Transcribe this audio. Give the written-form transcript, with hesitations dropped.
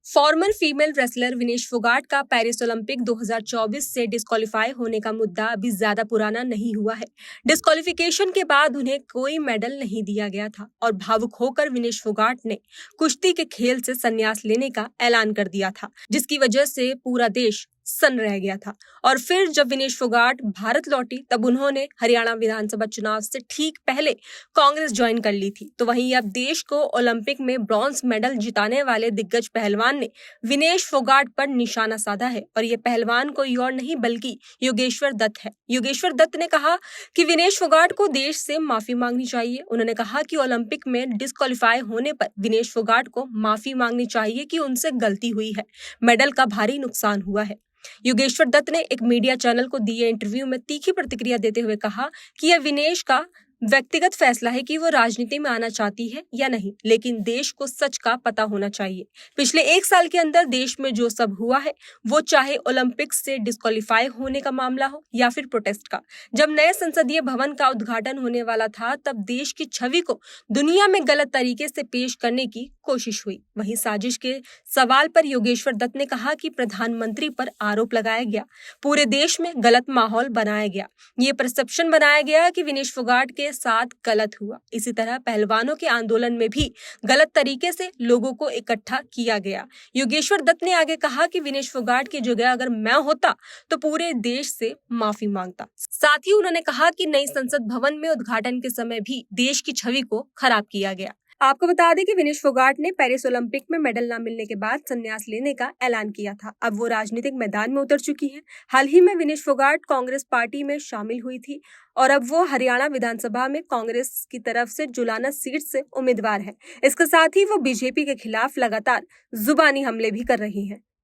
Farmer female wrestler Vinesh Phogat का Paris Olympic 2024 से disqualify होने का मुद्दा अभी ज्यादा पुराना नहीं हुआ है। डिस्क्वालिफिकेशन के बाद उन्हें कोई मेडल नहीं दिया गया था और भावुक होकर विनेश फोगाट ने कुश्ती के खेल से संन्यास लेने का ऐलान कर दिया था, जिसकी वजह से पूरा देश सन्न रह गया था। और फिर जब विनेश फोगाट भारत लौटी तब उन्होंने हरियाणा विधानसभा चुनाव से ठीक पहले कांग्रेस ज्वाइन कर ली थी। तो वहीं अब देश को ओलंपिक में ब्रॉन्ज मेडल जिताने वाले दिग्गज पहलवान ने विनेश फोगाट पर निशाना साधा है और ये पहलवान कोई और नहीं बल्कि योगेश्वर दत्त है। योगेश्वर दत्त ने कहा कि विनेश फोगाट को देश से माफी मांगनी चाहिए। उन्होंने कहा कि ओलंपिक में डिस्क्वालीफाई होने पर विनेश फोगाट को माफी मांगनी चाहिए कि उनसे गलती हुई है, मेडल का भारी नुकसान हुआ है। योगेश्वर दत्त ने एक मीडिया चैनल को दिए इंटरव्यू में तीखी प्रतिक्रिया देते हुए कहा कि यह विनेश का व्यक्तिगत फैसला है कि वो राजनीति में आना चाहती है या नहीं, लेकिन देश को सच का पता होना चाहिए। पिछले 1 साल के अंदर देश में जो सब हुआ है, वो चाहे ओलंपिक्स से डिस्क्वालीफाई होने का मामला हो या फिर प्रोटेस्ट का। जब नए संसदीय भवन का उद्घाटन होने वाला था तब देश की छवि को दुनिया में गलत तरीके से पेश करने की कोशिश हुई। वहीं साजिश के सवाल पर योगेश्वर दत्त ने कहा कि प्रधानमंत्री पर आरोप लगाया गया, पूरे देश में गलत माहौल बनाया गया, ये परसेप्शन बनाया गया कि विनेश फोगाट के साथ गलत हुआ। इसी तरह पहलवानों के आंदोलन में भी गलत तरीके से लोगों को इकट्ठा किया गया। योगेश्वर दत्त ने आगे कहा कि विनेश फोगाट की जगह अगर मैं होता तो पूरे देश से माफी मांगता। साथ ही उन्होंने कहा कि नई संसद भवन में उद्घाटन के समय भी देश की छवि को खराब किया गया। आपको बता दें कि विनेश फोगाट ने पेरिस ओलंपिक में मेडल न मिलने के बाद संन्यास लेने का ऐलान किया था। अब वो राजनीतिक मैदान में उतर चुकी हैं। हाल ही में विनेश फोगाट कांग्रेस पार्टी में शामिल हुई थी और अब वो हरियाणा विधानसभा में कांग्रेस की तरफ से जुलाना सीट से उम्मीदवार है। इसके साथ ही वो बीजेपी के खिलाफ लगातार जुबानी हमले भी कर रही हैं।